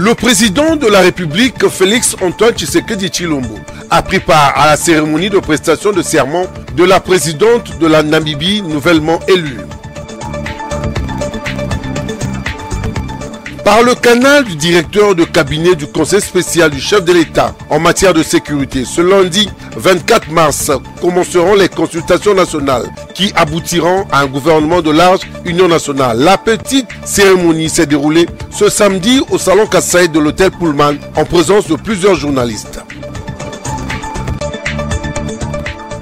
Le président de la République, Félix Antoine Tshisekedi Tshilombo, a pris part à la cérémonie de prestation de serment de la présidente de la Namibie nouvellement élue. Par le canal du directeur de cabinet du conseil spécial du chef de l'État en matière de sécurité, ce lundi 24 mars commenceront les consultations nationales qui aboutiront à un gouvernement de large union nationale. La petite cérémonie s'est déroulée ce samedi au salon Kassai de l'hôtel Pullman en présence de plusieurs journalistes.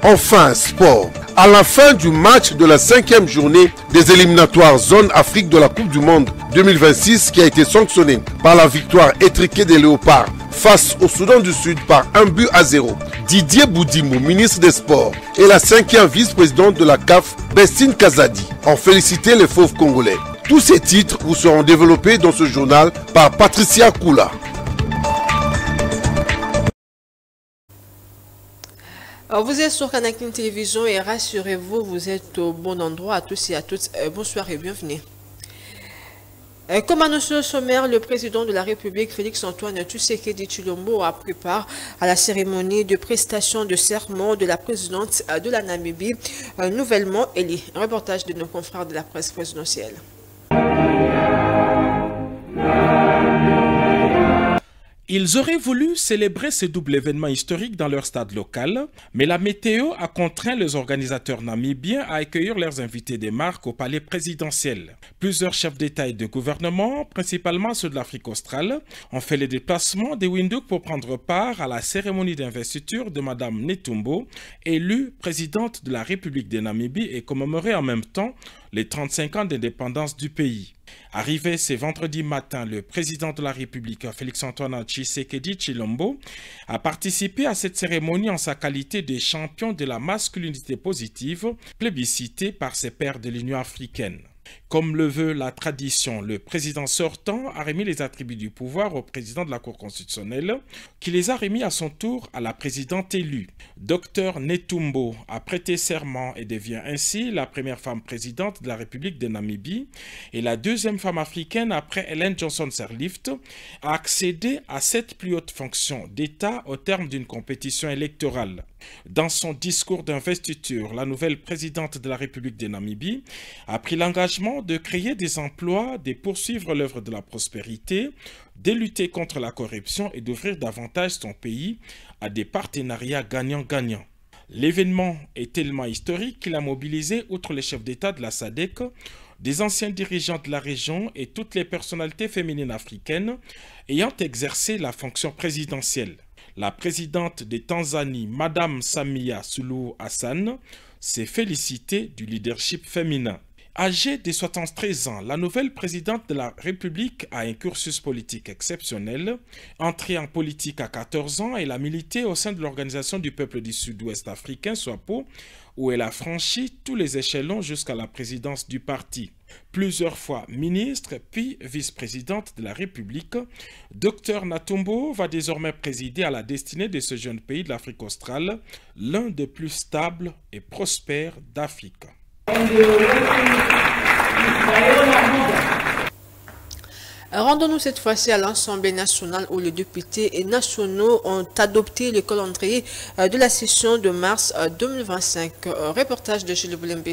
Enfin, sport. À la fin du match de la 5e journée des éliminatoires zone Afrique de la Coupe du Monde 2026 qui a été sanctionné par la victoire étriquée des Léopards face au Soudan du Sud par 1-0. Didier Boudimou, ministre des Sports, et la 5e vice-présidente de la CAF, Bestine Kazadi, ont félicité les fauves congolais. Tous ces titres vous seront développés dans ce journal par Patricia Koula. Alors vous êtes sur Canal Télévision et rassurez-vous, vous êtes au bon endroit à tous et à toutes. Bonsoir et bienvenue. Comme annoncé au sommaire, le président de la République, Félix Antoine Tshisekedi Tshilombo, a pris part à la cérémonie de prestation de serment de la présidente de la Namibie, nouvellement élue. Un reportage de nos confrères de la presse présidentielle. Ils auraient voulu célébrer ce double événement historique dans leur stade local, mais la météo a contraint les organisateurs namibiens à accueillir leurs invités des marques au palais présidentiel. Plusieurs chefs d'État et de gouvernement, principalement ceux de l'Afrique australe, ont fait le déplacement des Windhoek pour prendre part à la cérémonie d'investiture de Mme Netumbo, élue présidente de la République de Namibie et commémorer en même temps les 35 ans d'indépendance du pays. Arrivé ce vendredi matin, le président de la République, Félix-Antoine Tshisekedi Tshilombo, a participé à cette cérémonie en sa qualité de champion de la masculinité positive, plébiscité par ses pairs de l'Union africaine. Comme le veut la tradition, le président sortant a remis les attributs du pouvoir au président de la Cour constitutionnelle, qui les a remis à son tour à la présidente élue. Dr Netumbo a prêté serment et devient ainsi la première femme présidente de la République de Namibie et la deuxième femme africaine après Ellen Johnson Sirleaf à accéder à cette plus haute fonction d'État au terme d'une compétition électorale. Dans son discours d'investiture, la nouvelle présidente de la République de Namibie a pris l'engagement de créer des emplois, de poursuivre l'œuvre de la prospérité, de lutter contre la corruption et d'ouvrir davantage son pays à des partenariats gagnant-gagnant. L'événement est tellement historique qu'il a mobilisé, outre les chefs d'État de la SADC, des anciens dirigeants de la région et toutes les personnalités féminines africaines ayant exercé la fonction présidentielle. La présidente de Tanzanie, Mme Samia Suluhu Hassan, s'est félicitée du leadership féminin. Âgée de 73 ans, la nouvelle présidente de la République a un cursus politique exceptionnel. Entrée en politique à 14 ans, elle a milité au sein de l'Organisation du peuple du Sud-Ouest africain, SWAPO, où elle a franchi tous les échelons jusqu'à la présidence du parti. Plusieurs fois ministre, puis vice-présidente de la République, Dr Netumbo va désormais présider à la destinée de ce jeune pays de l'Afrique australe, l'un des plus stables et prospères d'Afrique. Rendons-nous cette fois-ci à l'Assemblée nationale où les députés nationaux ont adopté le calendrier de la session de mars 2025. Reportage de Jules Boulembe.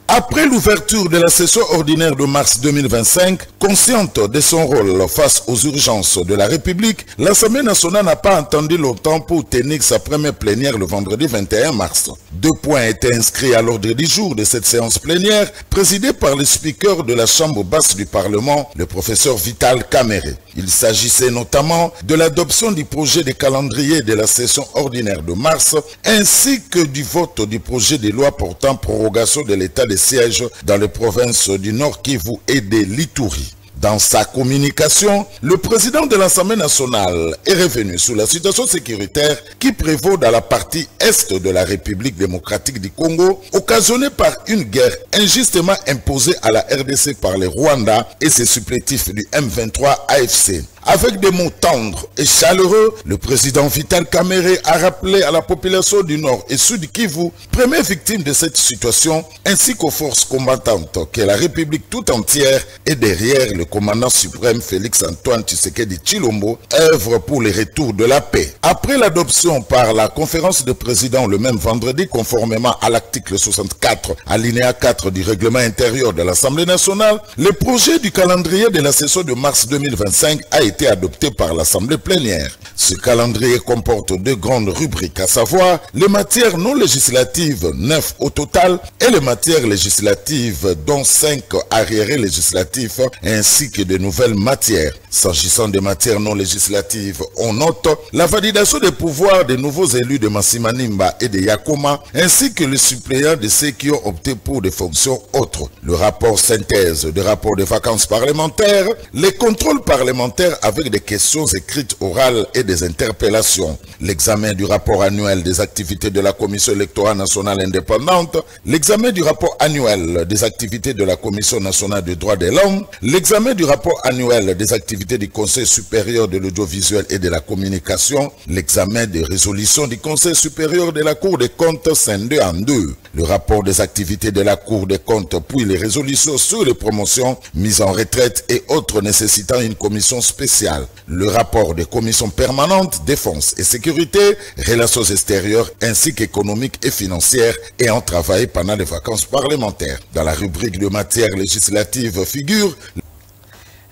Après l'ouverture de la session ordinaire de mars 2025, consciente de son rôle face aux urgences de la République, l'Assemblée nationale n'a pas attendu longtemps pour tenir sa première plénière le vendredi 21 mars. 2 points étaient inscrits à l'ordre du jour de cette séance plénière, présidée par le speaker de la Chambre basse du Parlement, le professeur Vital Kamerhe. Il s'agissait notamment de l'adoption du projet de calendrier de la session ordinaire de mars, ainsi que du vote du projet de loi portant prorogation de l'état de siège dans les provinces du Nord Kivu et de l'Ituri. Dans sa communication, le président de l'Assemblée nationale est revenu sur la situation sécuritaire qui prévaut dans la partie est de la République démocratique du Congo, occasionnée par une guerre injustement imposée à la RDC par les Rwandais et ses supplétifs du M23 AFC. Avec des mots tendres et chaleureux, le président Vital Kamerhe a rappelé à la population du Nord et Sud Kivu, première victime de cette situation, ainsi qu'aux forces combattantes, que la République tout entière est derrière le commandant suprême Félix Antoine Tshisekedi Tshilombo, œuvre pour le retour de la paix. Après l'adoption par la conférence de présidents le même vendredi, conformément à l'article 64, alinéa 4 du règlement intérieur de l'Assemblée nationale, le projet du calendrier de la session de mars 2025 a été adopté par l'Assemblée plénière. Ce calendrier comporte deux grandes rubriques, à savoir les matières non législatives, 9 au total, et les matières législatives, dont 5 arriérés législatifs, ainsi que de nouvelles matières. S'agissant des matières non législatives, on note la validation des pouvoirs des nouveaux élus de Massimanimba et de Yakoma, ainsi que les suppléants de ceux qui ont opté pour des fonctions autres. Le rapport synthèse de rapport des vacances parlementaires, les contrôles parlementaires avec des questions écrites orales et des interpellations, l'examen du rapport annuel des activités de la Commission électorale nationale indépendante, l'examen du rapport annuel des activités de la Commission nationale des droits des langues, l'examen du rapport annuel des activités du Conseil supérieur de l'audiovisuel et de la communication, l'examen des résolutions du Conseil supérieur de la Cour des comptes scindé en deux, le rapport des activités de la Cour des comptes, puis les résolutions sur les promotions, mises en retraite et autres nécessitant une commission spéciale, le rapport des commissions permanentes, défense et sécurité, relations extérieures ainsi qu'économiques et financières ayant travaillé pendant les vacances parlementaires. Dans la rubrique de matières législatives figure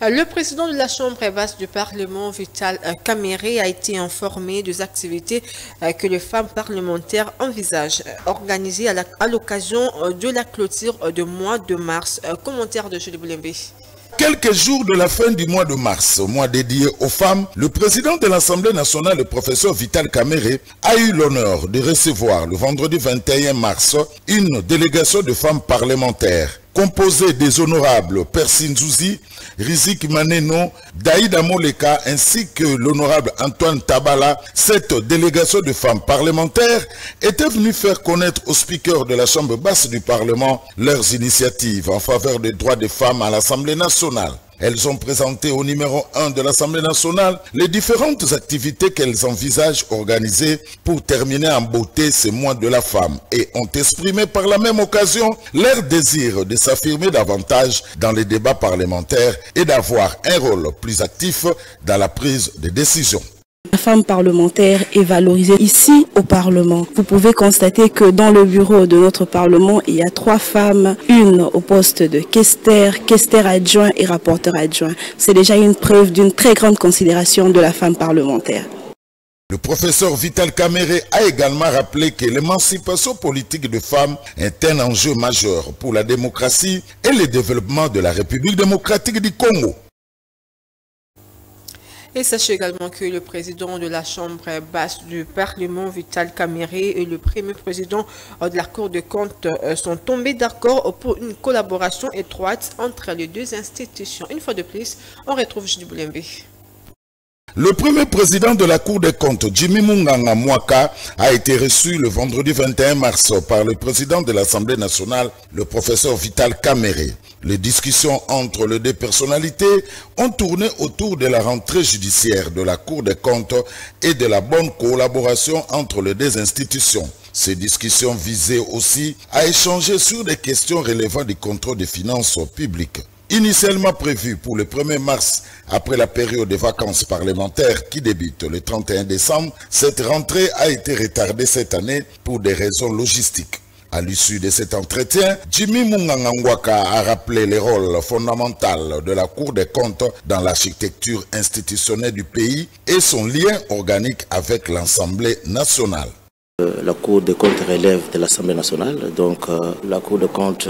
le président de la Chambre basse du Parlement, Vital Kamerhe, a été informé des activités que les femmes parlementaires envisagent organiser à l'occasion de la clôture du mois de mars. Commentaire de Julie Boulembe. Quelques jours de la fin du mois de mars, mois dédié aux femmes, le président de l'Assemblée nationale, le professeur Vital Kamerhe, a eu l'honneur de recevoir le vendredi 21 mars une délégation de femmes parlementaires composée des honorables Persine Zouzi, Rizik Maneno, Daïda Moleka ainsi que l'honorable Antoine Tabala. Cette délégation de femmes parlementaires était venue faire connaître aux speakers de la Chambre basse du Parlement leurs initiatives en faveur des droits des femmes à l'Assemblée nationale. Elles ont présenté au numéro 1 de l'Assemblée nationale les différentes activités qu'elles envisagent organiser pour terminer en beauté ce mois de la femme et ont exprimé par la même occasion leur désir de s'affirmer davantage dans les débats parlementaires et d'avoir un rôle plus actif dans la prise de décision. La femme parlementaire est valorisée ici au Parlement. Vous pouvez constater que dans le bureau de notre Parlement, il y a 3 femmes, une au poste de questeur adjoint et rapporteur adjoint. C'est déjà une preuve d'une très grande considération de la femme parlementaire. Le professeur Vital Kamerhe a également rappelé que l'émancipation politique des femmes est un enjeu majeur pour la démocratie et le développement de la République démocratique du Congo. Et sachez également que le président de la Chambre basse du Parlement, Vital Kamerhe, et le premier président de la Cour des comptes sont tombés d'accord pour une collaboration étroite entre les deux institutions. Une fois de plus, on retrouve Julie Boulembe. Le premier président de la Cour des comptes, Jimmy Munganga Mwaka, a été reçu le vendredi 21 mars par le président de l'Assemblée nationale, le professeur Vital Kamerhe. Les discussions entre les deux personnalités ont tourné autour de la rentrée judiciaire de la Cour des comptes et de la bonne collaboration entre les deux institutions. Ces discussions visaient aussi à échanger sur des questions relevant du contrôle des finances publiques. Initialement prévu pour le 1er mars, après la période de vacances parlementaires qui débute le 31 décembre, cette rentrée a été retardée cette année pour des raisons logistiques. À l'issue de cet entretien, Jimmy Munganga Mwaka a rappelé le rôle fondamental de la Cour des comptes dans l'architecture institutionnelle du pays et son lien organique avec l'Assemblée nationale. La Cour des comptes relève de l'Assemblée nationale, donc la Cour des comptes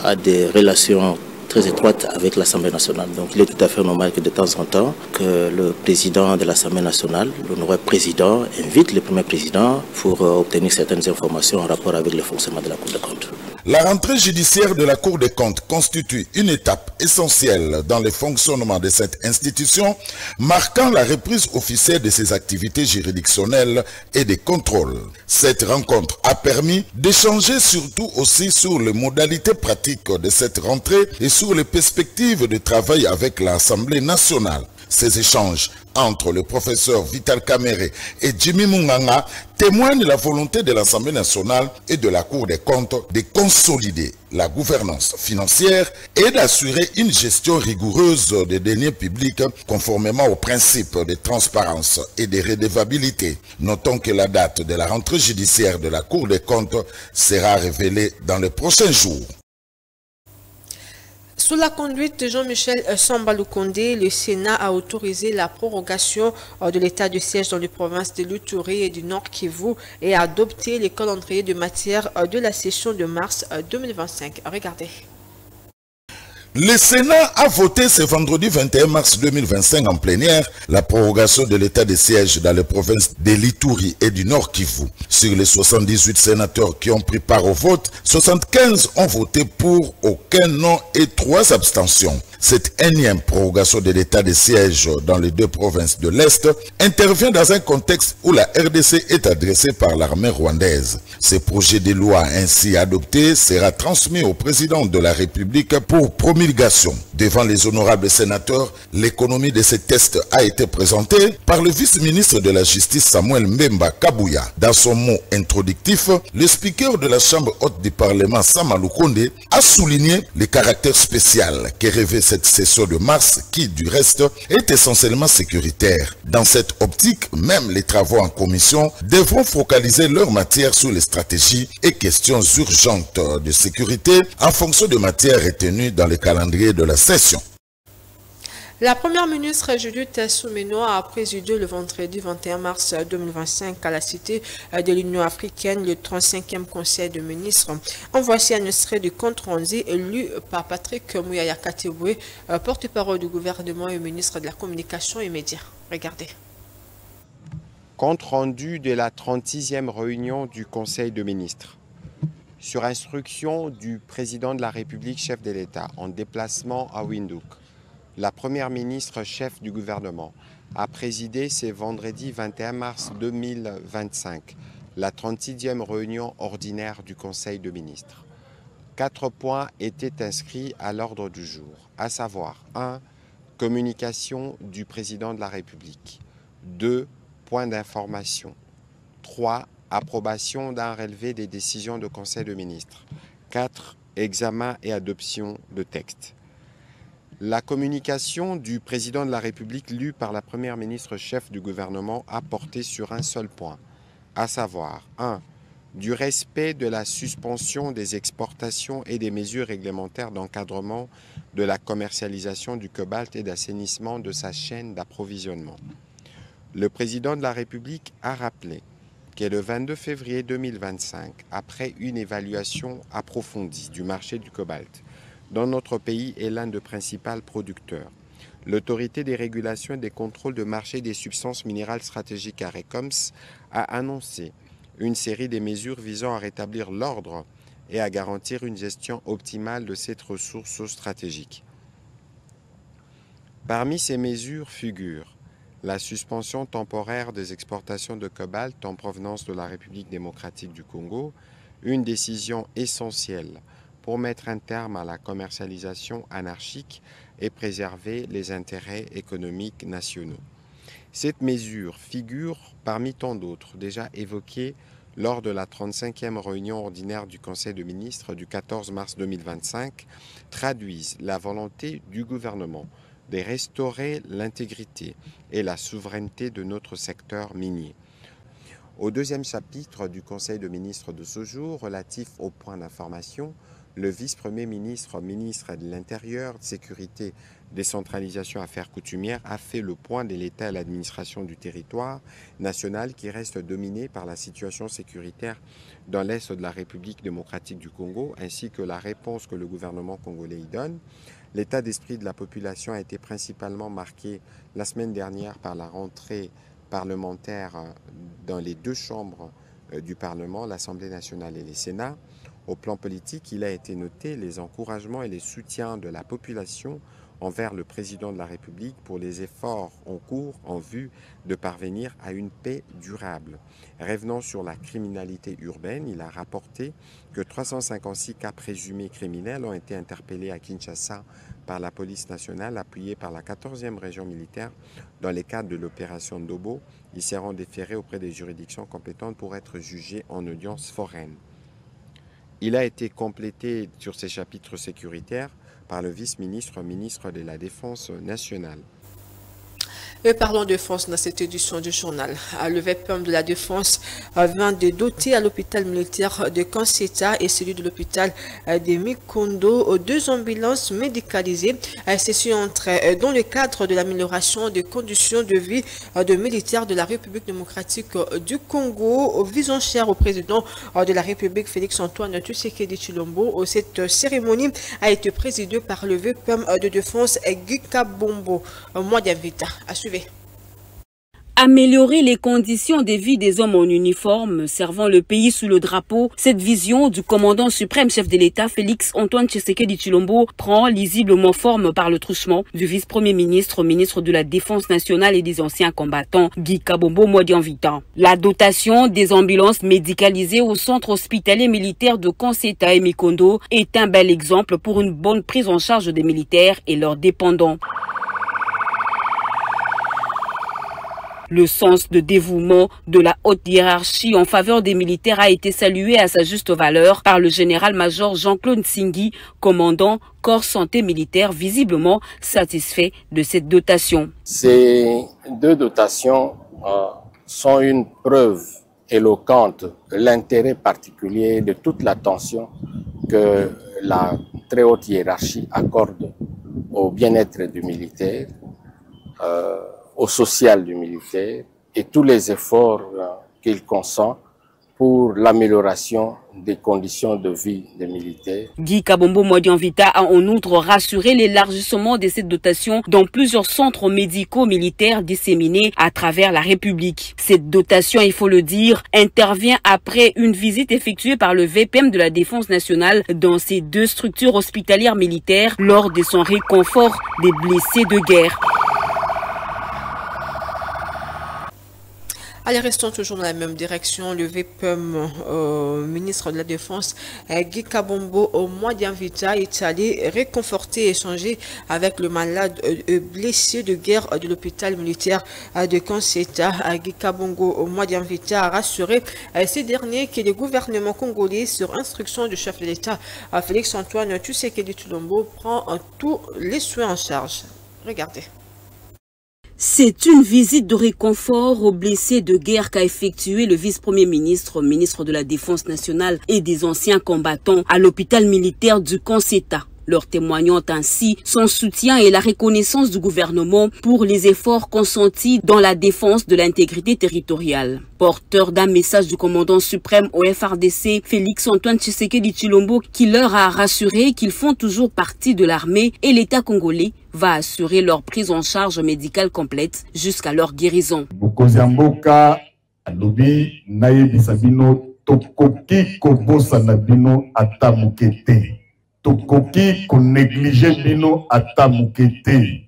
a des relations très étroite avec l'Assemblée nationale. Donc il est tout à fait normal que de temps en temps, que le président de l'Assemblée nationale, l'honorable président, invite le premier président pour obtenir certaines informations en rapport avec le fonctionnement de la Cour des comptes. La rentrée judiciaire de la Cour des comptes constitue une étape essentielle dans le fonctionnement de cette institution, marquant la reprise officielle de ses activités juridictionnelles et des contrôles. Cette rencontre a permis d'échanger surtout aussi sur les modalités pratiques de cette rentrée et sur les perspectives de travail avec l'Assemblée nationale. Ces échanges entre le professeur Vital Kamerhe et Jimmy Munganga témoignent de la volonté de l'Assemblée nationale et de la Cour des comptes de consolider la gouvernance financière et d'assurer une gestion rigoureuse des deniers publics conformément aux principes de transparence et de redevabilité. Notons que la date de la rentrée judiciaire de la Cour des comptes sera révélée dans les prochains jours. Sous la conduite de Jean-Michel Samba-Lukonde, le Sénat a autorisé la prorogation de l'état de siège dans les provinces de l'Ituri et du Nord Kivu et a adopté les calendriers de matière de la session de mars 2025. Regardez. Le Sénat a voté ce vendredi 21 mars 2025 en plénière la prorogation de l'état de siège dans les provinces de l'Ituri et du Nord Kivu. Sur les 78 sénateurs qui ont pris part au vote, 75 ont voté pour, aucun non et 3 abstentions. Cette énième prorogation de l'état de siège dans les 2 provinces de l'Est intervient dans un contexte où la RDC est adressée par l'armée rwandaise. Ce projet de loi ainsi adopté sera transmis au président de la République pour promulgation. Devant les honorables sénateurs, l'économie de ce test a été présentée par le vice-ministre de la Justice Samuel Mbemba Kabouya. Dans son mot introductif, le speaker de la Chambre haute du Parlement Samba-Lukonde a souligné le caractère spécial que revêt cette session de mars qui, du reste, est essentiellement sécuritaire. Dans cette optique, même les travaux en commission devront focaliser leur matière sur les stratégies et questions urgentes de sécurité en fonction de matières retenues dans le calendrier de la session. La première ministre Judith Soumeno a présidé le vendredi 21 mars 2025 à la Cité de l'Union africaine le 35e Conseil de ministres. En voici un extrait du compte rendu lu par Patrick Mouyaya Kateboué, porte-parole du gouvernement et ministre de la Communication et Médias. Regardez. Compte rendu de la 36e réunion du Conseil de ministres. Sur instruction du président de la République, chef de l'État, en déplacement à Windhoek, la première ministre chef du gouvernement a présidé ce vendredi 21 mars 2025 la 36e réunion ordinaire du Conseil de ministres. 4 points étaient inscrits à l'ordre du jour, à savoir 1. Communication du président de la République. 2. Points d'information. 3. Approbation d'un relevé des décisions du Conseil de ministres. 4. Examen et adoption de textes. La communication du président de la République lue par la première ministre chef du gouvernement a porté sur un seul point, à savoir 1. Du respect de la suspension des exportations et des mesures réglementaires d'encadrement de la commercialisation du cobalt et d'assainissement de sa chaîne d'approvisionnement. Le président de la République a rappelé que le 22 février 2025, après une évaluation approfondie du marché du cobalt, dont notre pays est l'un des principaux producteurs, l'autorité des régulations et des contrôles de marché des substances minérales stratégiques ARECOMS a annoncé une série de mesures visant à rétablir l'ordre et à garantir une gestion optimale de cette ressource stratégique. Parmi ces mesures figurent la suspension temporaire des exportations de cobalt en provenance de la République démocratique du Congo, une décision essentielle pour mettre un terme à la commercialisation anarchique et préserver les intérêts économiques nationaux. Cette mesure figure parmi tant d'autres déjà évoquées lors de la 35e réunion ordinaire du Conseil de ministres du 14 mars 2025, traduisent la volonté du gouvernement de restaurer l'intégrité et la souveraineté de notre secteur minier. Au deuxième chapitre du Conseil de ministres de ce jour, relatif aux points d'information, le vice-premier ministre, ministre de l'Intérieur, de Sécurité, Décentralisation, Affaires coutumières a fait le point de l'État et l'administration du territoire national qui reste dominé par la situation sécuritaire dans l'Est de la République démocratique du Congo, ainsi que la réponse que le gouvernement congolais y donne. L'état d'esprit de la population a été principalement marqué la semaine dernière par la rentrée parlementaire dans les 2 chambres du Parlement, l'Assemblée nationale et le Sénat. Au plan politique, il a été noté les encouragements et les soutiens de la population envers le président de la République pour les efforts en cours en vue de parvenir à une paix durable. Revenant sur la criminalité urbaine, il a rapporté que 356 cas présumés criminels ont été interpellés à Kinshasa par la police nationale appuyée par la 14e région militaire dans le cadre de l'opération Ndobo. Ils seront déférés auprès des juridictions compétentes pour être jugés en audience foraine. Il a été complété sur ces chapitres sécuritaires par le vice-ministre, ministre de la Défense nationale. Et parlons de force dans cette édition du journal. Le VPM de la Défense vient de doter à l'hôpital militaire de Kanseta et celui de l'hôpital de Mikondo 2 ambulances médicalisées. Ceci entre dans le cadre de l'amélioration des conditions de vie de militaires de la République démocratique du Congo, visant cher au président de la République Félix-Antoine Tshisekedi Tshilombo. Cette cérémonie a été présidée par le VPM de Défense Guy Kabombo. Moi d'invita à suivre. Améliorer les conditions de vie des hommes en uniforme servant le pays sous le drapeau, cette vision du commandant suprême chef de l'État Félix-Antoine Tshisekedi Tshilombo prend lisiblement forme par le truchement du vice-premier ministre, ministre de la Défense nationale et des anciens combattants, Guy Kabombo Modianvita. La dotation des ambulances médicalisées au centre hospitalier militaire de Kanseta et Mikondo est un bel exemple pour une bonne prise en charge des militaires et leurs dépendants. Le sens de dévouement de la haute hiérarchie en faveur des militaires a été salué à sa juste valeur par le général-major Jean-Claude Nsingui, commandant corps santé militaire, visiblement satisfait de cette dotation. Ces deux dotations sont une preuve éloquente de l'intérêt particulier de toute l'attention que la très haute hiérarchie accorde au bien-être du militaire, au social du militaire et tous les efforts qu'il consent pour l'amélioration des conditions de vie des militaires. Guy Kabombo Modianvita a en outre rassuré l'élargissement de cette dotation dans plusieurs centres médicaux militaires disséminés à travers la République. Cette dotation, il faut le dire, intervient après une visite effectuée par le VPM de la Défense nationale dans ces deux structures hospitalières militaires lors de son réconfort des blessés de guerre. Allez, restons toujours dans la même direction. Le VPM, ministre de la Défense, Guy Kabombo Modianvita, est allé réconforter et échanger avec le malade blessé de guerre de l'hôpital militaire de Kanseta. Guy Kabombo Modianvita a rassuré ces derniers que le gouvernement congolais, sur instruction du chef de l'État, Félix-Antoine Tshisekedi Tshilombo, prend tous les soins en charge. Regardez. C'est une visite de réconfort aux blessés de guerre qu'a effectué le vice-premier ministre, ministre de la Défense nationale et des anciens combattants à l'hôpital militaire du Kanseta, leur témoignant ainsi son soutien et la reconnaissance du gouvernement pour les efforts consentis dans la défense de l'intégrité territoriale. Porteur d'un message du commandant suprême au FRDC, Félix-Antoine Tshisekedi Tshilombo, qui leur a rassuré qu'ils font toujours partie de l'armée et l'État congolais va assurer leur prise en charge médicale complète jusqu'à leur guérison. Tokoki ko négliger bino ata mukete.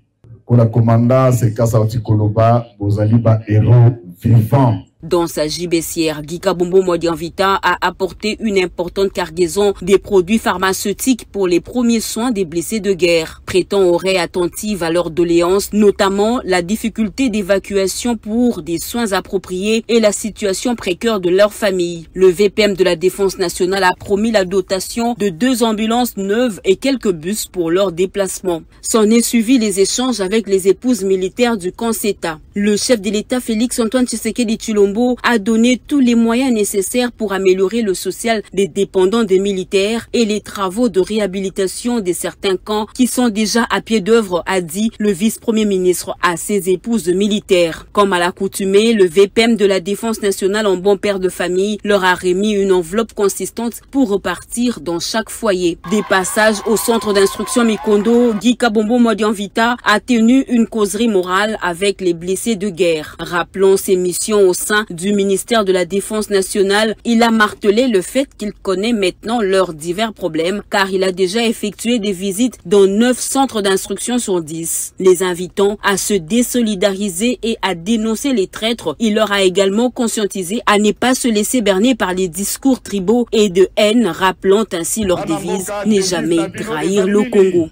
Pour la commanda c'est Kasa Otikoloba, bozali ba héros vivants. Dans sa gibecière, Guy Kabombo Modianvita a apporté une importante cargaison des produits pharmaceutiques pour les premiers soins des blessés de guerre, prêtant oreille attentive à leurs doléances, notamment la difficulté d'évacuation pour des soins appropriés et la situation précaire de leur famille. Le VPM de la Défense nationale a promis la dotation de 2 ambulances neuves et quelques bus pour leur déplacement. S'en est suivi les échanges avec les épouses militaires du Kanseta. Le chef de l'État Félix-Antoine Tshisekedi Tshilombo a donné tous les moyens nécessaires pour améliorer le social des dépendants des militaires et les travaux de réhabilitation de certains camps qui sont déjà à pied d'œuvre, a dit le vice-premier ministre à ses épouses militaires. Comme à l'accoutumée, le VPM de la Défense nationale en bon père de famille leur a remis une enveloppe consistante pour repartir dans chaque foyer. Des passages au centre d'instruction Mikondo, Guy Kabombo Modianvita a tenu une causerie morale avec les blessés blessés de guerre. Rappelant ses missions au sein du ministère de la Défense nationale, il a martelé le fait qu'il connaît maintenant leurs divers problèmes car il a déjà effectué des visites dans 9 centres d'instruction sur 10. Les invitant à se désolidariser et à dénoncer les traîtres, il leur a également conscientisé à ne pas se laisser berner par les discours tribaux et de haine, rappelant ainsi leur devise « Ne jamais trahir le Congo ».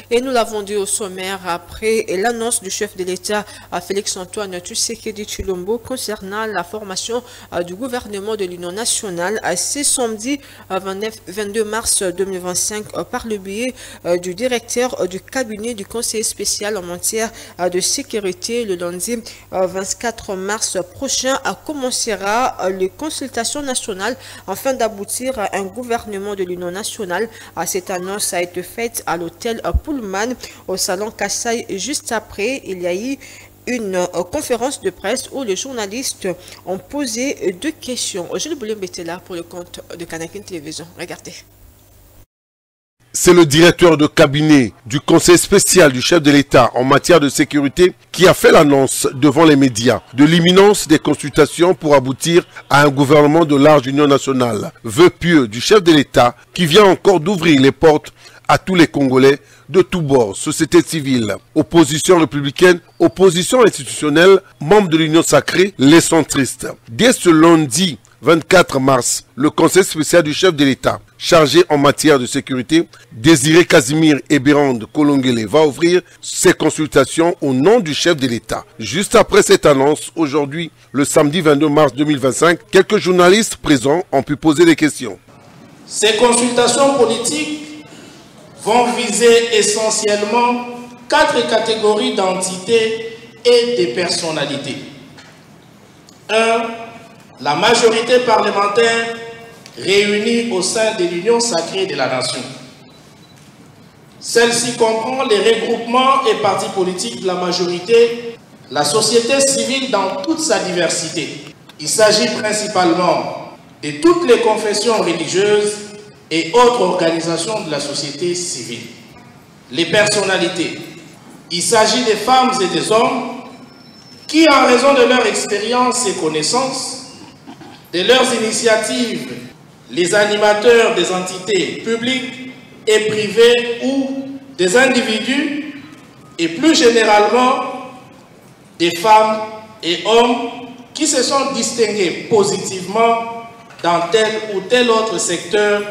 Et nous l'avons dit au sommaire après l'annonce du chef de l'État Félix-Antoine Tshisekedi Tshilombo concernant la formation du gouvernement de l'Union nationale ce samedi 22 mars 2025 par le biais du directeur du cabinet du conseiller spécial en matière de sécurité. Le lundi 24 mars prochain commencera les consultations nationales afin d'aboutir à un gouvernement de l'Union nationale. Cette annonce a été faite à l'hôtel au salon Kassai. Juste après, il y a eu une conférence de presse où les journalistes ont posé 2 questions. Jules Boulim était là pour le compte de Kanakin Télévision. Regardez. C'est le directeur de cabinet du conseil spécial du chef de l'État en matière de sécurité qui a fait l'annonce devant les médias de l'imminence des consultations pour aboutir à un gouvernement de large union nationale. Vœu pieux du chef de l'État qui vient encore d'ouvrir les portes à tous les Congolais de tous bords, société civile, opposition républicaine, opposition institutionnelle, membres de l'Union sacrée, les centristes. Dès ce lundi 24 mars, le conseil spécial du chef de l'État, chargé en matière de sécurité, Désiré Casimir Ebérande Kolongele, va ouvrir ses consultations au nom du chef de l'État. Juste après cette annonce, aujourd'hui, le samedi 22 mars 2025, quelques journalistes présents ont pu poser des questions. Ces consultations politiques vont viser essentiellement 4 catégories d'entités et de personnalités. 1. La majorité parlementaire réunie au sein de l'Union sacrée de la nation. Celle-ci comprend les regroupements et partis politiques de la majorité, la société civile dans toute sa diversité. Il s'agit principalement de toutes les confessions religieuses et autres organisations de la société civile. Les personnalités. Il s'agit des femmes et des hommes qui, en raison de leur expérience et connaissances, de leurs initiatives, les animateurs des entités publiques et privées ou des individus, et plus généralement des femmes et hommes qui se sont distingués positivement dans tel ou tel autre secteur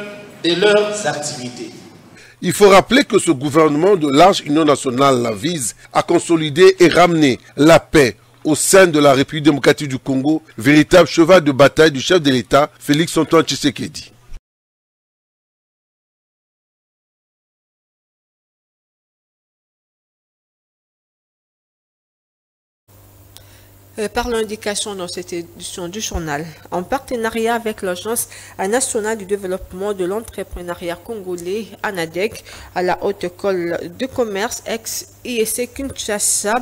de leurs activités. Il faut rappeler que ce gouvernement de large union nationale vise à consolider et ramener la paix au sein de la République démocratique du Congo, véritable cheval de bataille du chef de l'État, Félix-Antoine Tshisekedi. Par l'indication dans cette édition du journal, en partenariat avec l'Agence nationale du développement de l'entrepreneuriat congolais, ANADEC, à la Haute École de commerce ex-IEC Kinshasa,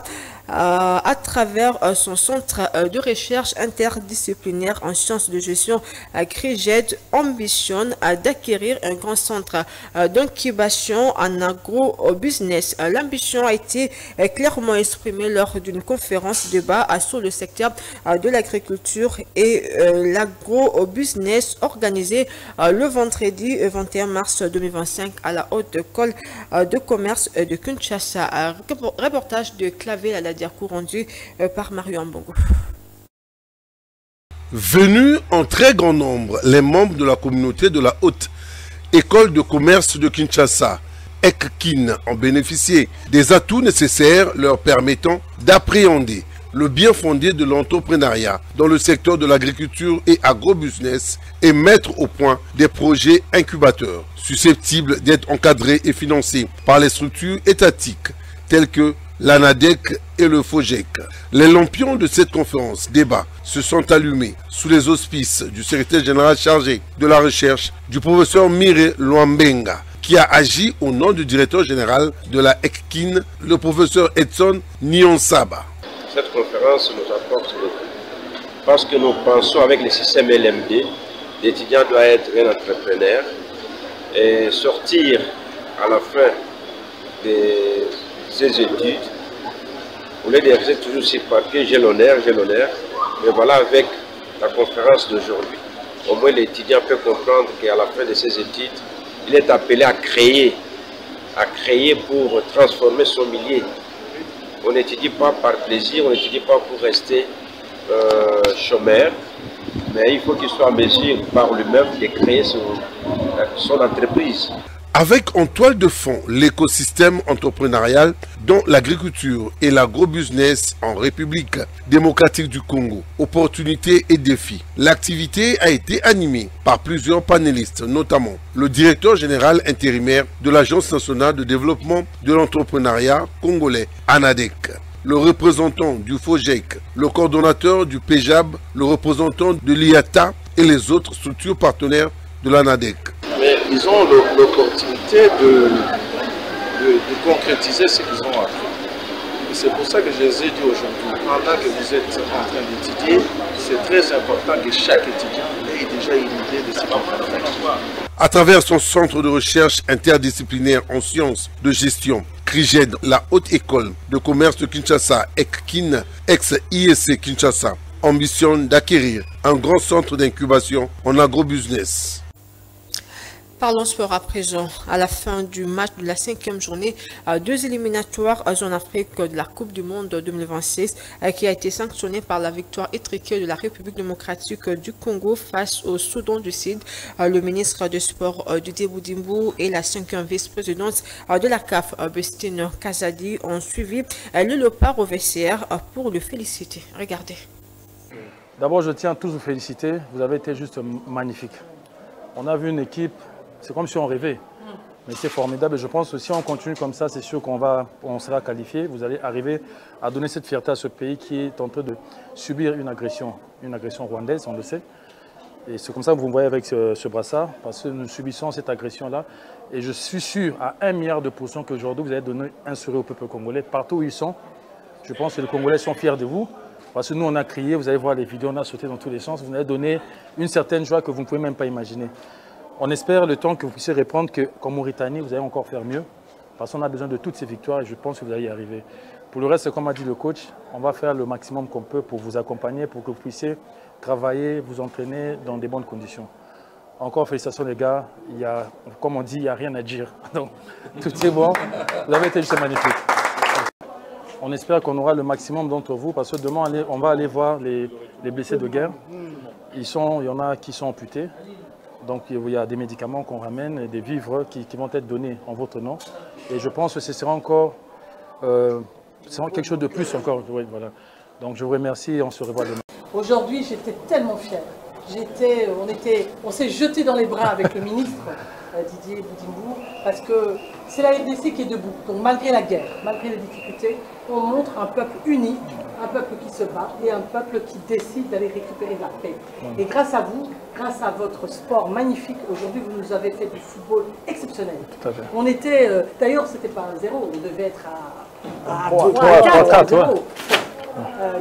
à travers son centre de recherche interdisciplinaire en sciences de gestion, CRIGED ambitionne d'acquérir un grand centre d'incubation en agro-business. L'ambition a été clairement exprimée lors d'une conférence débat sur le secteur de l'agriculture et l'agro-business organisée le vendredi 21 mars 2025 à la Haute École de commerce de Kinshasa. Reportage de Clavé à la Diakou rendu par Mario Mbongo. Venus en très grand nombre, les membres de la communauté de la Haute École de commerce de Kinshasa, ECKIN, ont bénéficié des atouts nécessaires leur permettant d'appréhender le bien fondé de l'entrepreneuriat dans le secteur de l'agriculture et agrobusiness et mettre au point des projets incubateurs susceptibles d'être encadrés et financés par les structures étatiques telles que l'ANADEC et le FOGEC. Les lampions de cette conférence débat se sont allumés sous les auspices du secrétaire général chargé de la recherche, du professeur Mire Luambenga, qui a agi au nom du directeur général de la ECKIN, le professeur Edson Nionsaba. Cette conférence nous apporte beaucoup parce que nous pensons avec le système LMD, l'étudiant doit être un entrepreneur et sortir à la fin de ses études Au lieu de rester toujours sur papier, j'ai l'honneur. Mais voilà, avec la conférence d'aujourd'hui, au moins l'étudiant peut comprendre qu'à la fin de ses études, il est appelé à créer pour transformer son milieu. On n'étudie pas par plaisir, on n'étudie pas pour rester chômeur, mais il faut qu'il soit en mesure par lui-même de créer son entreprise. Avec en toile de fond l'écosystème entrepreneurial dont l'agriculture et l'agrobusiness en République démocratique du Congo, opportunités et défis. L'activité a été animée par plusieurs panélistes, notamment le directeur général intérimaire de l'Agence nationale de développement de l'entrepreneuriat congolais, ANADEC, le représentant du FOGEC, le coordonnateur du PEJAB, le représentant de l'IATA et les autres structures partenaires de l'ANADEC. Mais ils ont l'opportunité de concrétiser ce qu'ils ont appris. Et c'est pour ça que je les ai dit aujourd'hui, pendant que vous êtes en train d'étudier, c'est très important que chaque étudiant ait déjà une idée de ce qu'il va faire. À travers son centre de recherche interdisciplinaire en sciences de gestion, CRIGED, la Haute École de Commerce de Kinshasa, ECKIN, ex-IEC Kinshasa, ambitionne d'acquérir un grand centre d'incubation en agrobusiness. Parlons sport à présent. À la fin du match de la 5e journée, 2 éliminatoires à zone Afrique de la Coupe du Monde 2026 qui a été sanctionné par la victoire étriquée de la République démocratique du Congo face au Soudan du Sud. Le ministre des Sports Didier Boudimbo et la 5e vice-présidente de la CAF, Bestine Kazadi, ont suivi le Léopard au vestiaire pour le féliciter. Regardez. D'abord, je tiens à tous vous féliciter. Vous avez été juste magnifique. On a vu une équipe. C'est comme si on rêvait, mais c'est formidable. Et je pense que si on continue comme ça, c'est sûr qu'on sera qualifié. Vous allez arriver à donner cette fierté à ce pays qui est en train de subir une agression rwandaise, on le sait. Et c'est comme ça que vous me voyez avec ce brassard, parce que nous subissons cette agression-là. Et je suis sûr à 1 milliard de % qu'aujourd'hui, vous allez donner un sourire au peuple congolais, partout où ils sont. Je pense que les Congolais sont fiers de vous. Parce que nous, on a crié, vous allez voir les vidéos, on a sauté dans tous les sens. Vous allez donner une certaine joie que vous ne pouvez même pas imaginer. On espère le temps que vous puissiez répondre qu'en Mauritanie, vous allez encore faire mieux. Parce qu'on a besoin de toutes ces victoires et je pense que vous allez y arriver. Pour le reste, comme a dit le coach, on va faire le maximum qu'on peut pour vous accompagner, pour que vous puissiez travailler, vous entraîner dans des bonnes conditions. Encore félicitations les gars, comme on dit, il n'y a rien à dire. Donc, tout est bon, vous avez été juste magnifique. On espère qu'on aura le maximum d'entre vous parce que demain, on va aller voir les blessés de guerre. Il y en a qui sont amputés. Donc il y a des médicaments qu'on ramène et des vivres qui vont être donnés en votre nom. Et je pense que ce sera encore quelque chose de plus encore. Oui, voilà. Donc je vous remercie et on se revoit demain. Aujourd'hui, j'étais tellement fière. On s'est jeté dans les bras avec le ministre Didier Boudimbo parce que c'est la RDC qui est debout. Donc malgré la guerre, malgré les difficultés, on montre un peuple uni, un peuple qui se bat et un peuple qui décide d'aller récupérer la paix. Et grâce à vous, grâce à votre sport magnifique, aujourd'hui vous nous avez fait du football exceptionnel. Tout à fait. On était, d'ailleurs c'était pas 1-0, on devait être à 3-4.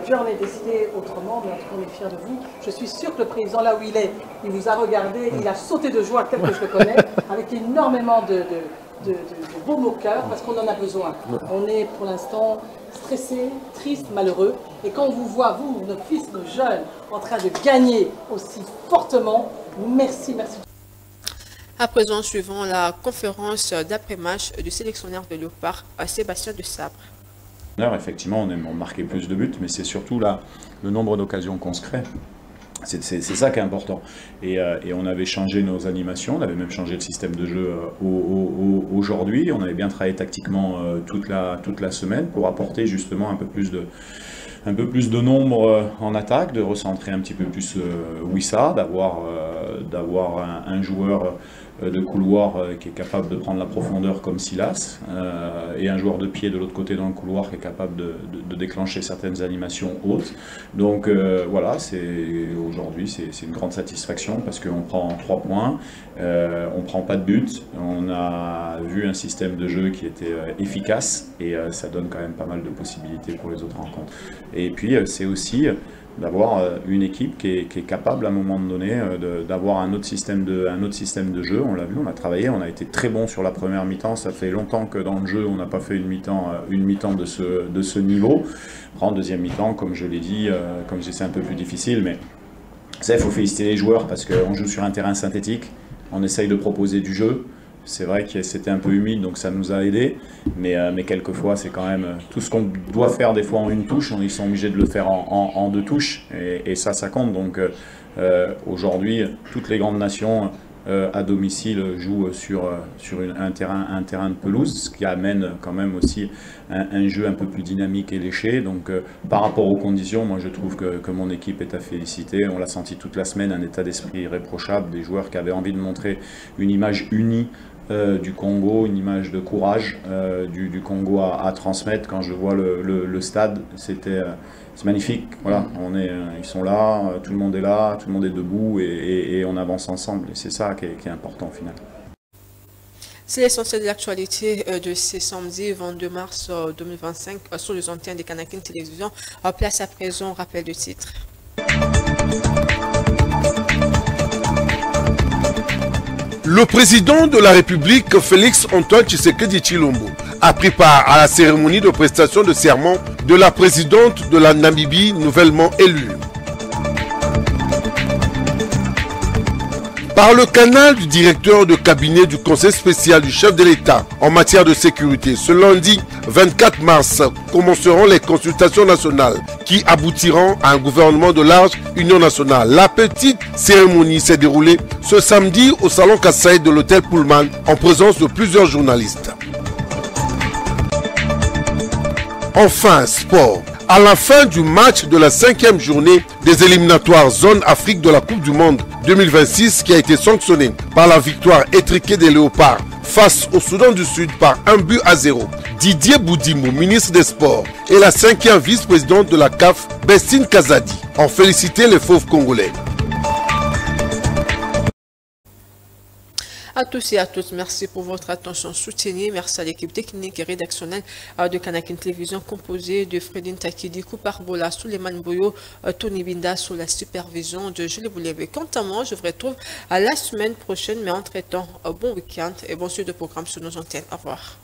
Dieu en est décidé autrement, mais en tout cas on est fiers de vous. Je suis sûr que le président, là où il est, il vous a regardé, il a sauté de joie tel que je le connais, avec énormément de baume au cœur, parce qu'on en a besoin. On est pour l'instant stressé, triste, malheureux, et quand on vous voit, vous, nos fils, nos jeunes, en train de gagner aussi fortement, merci, merci. À présent, suivons la conférence d'après-match du sélectionneur de Léopard, Sébastien de Sabre. Effectivement, on aime marquer plus de buts, mais c'est surtout là le nombre d'occasions qu'on se crée. C'est ça qui est important. Et on avait changé nos animations, on avait même changé le système de jeu aujourd'hui. On avait bien travaillé tactiquement toute la semaine pour apporter justement un peu plus de nombre en attaque, de recentrer un petit peu plus Wissa, d'avoir un joueur de couloir qui est capable de prendre la profondeur comme Silas, et un joueur de pied de l'autre côté dans le couloir qui est capable de déclencher certaines animations hautes. Donc voilà, aujourd'hui c'est une grande satisfaction parce qu'on prend 3 points, on ne prend pas de but, on a vu un système de jeu qui était efficace et ça donne quand même pas mal de possibilités pour les autres rencontres. Et puis c'est aussi d'avoir une équipe qui est capable à un moment donné d'avoir un autre système de jeu. On l'a vu, on a travaillé, on a été très bon sur la première mi-temps. Ça fait longtemps que dans le jeu, on n'a pas fait une mi-temps de ce niveau. En deuxième mi-temps, comme je l'ai dit, comme c'est un peu plus difficile, mais ça, il faut féliciter les joueurs parce qu'on joue sur un terrain synthétique, on essaye de proposer du jeu. C'est vrai que c'était un peu humide, donc ça nous a aidés, mais quelquefois c'est quand même tout ce qu'on doit faire des fois en une touche, ils sont obligés de le faire en deux touches, et ça compte. Donc aujourd'hui, toutes les grandes nations à domicile jouent sur un terrain de pelouse, ce qui amène quand même aussi un jeu un peu plus dynamique et léché. Donc par rapport aux conditions, moi je trouve que mon équipe est à féliciter. On l'a senti toute la semaine, un état d'esprit irréprochable, des joueurs qui avaient envie de montrer une image unie du Congo, une image de courage du Congo à transmettre. Quand je vois le stade, c'est magnifique. Voilà, ils sont là, tout le monde est là, tout le monde est debout et on avance ensemble. Et c'est ça qui est important au final. C'est l'essentiel de l'actualité de ce samedi 22 mars 2025 sur les antennes des Kanakin Télévision. Place à présent, rappel de titre. Le président de la République, Félix Antoine Tshisekedi Tshilombo, a pris part à la cérémonie de prestation de serment de la présidente de la Namibie nouvellement élue. Par le canal du directeur de cabinet du Conseil spécial du chef de l'État en matière de sécurité, ce lundi 24 mars commenceront les consultations nationales qui aboutiront à un gouvernement de large union nationale. La petite cérémonie s'est déroulée ce samedi au salon Kassai de l'hôtel Pullman en présence de plusieurs journalistes. Enfin, sport. À la fin du match de la 5e journée des éliminatoires Zone Afrique de la Coupe du Monde 2026 qui a été sanctionné par la victoire étriquée des Léopards face au Soudan du Sud par 1-0, Didier Boudimou, ministre des Sports, et la 5e vice-présidente de la CAF, Bestine Kazadi, ont félicité les fauves congolais. À tous et à toutes, merci pour votre attention soutenue. Merci à l'équipe technique et rédactionnelle de Kanakin Télévision composée de Fredine Takidi, Kouparbola, Souleymane Boyo, Tony Binda sous la supervision de Julie Boulébé. Quant à moi, je vous retrouve à la semaine prochaine, mais entre-temps, bon week-end et bon suite de programme sur nos antennes. Au revoir.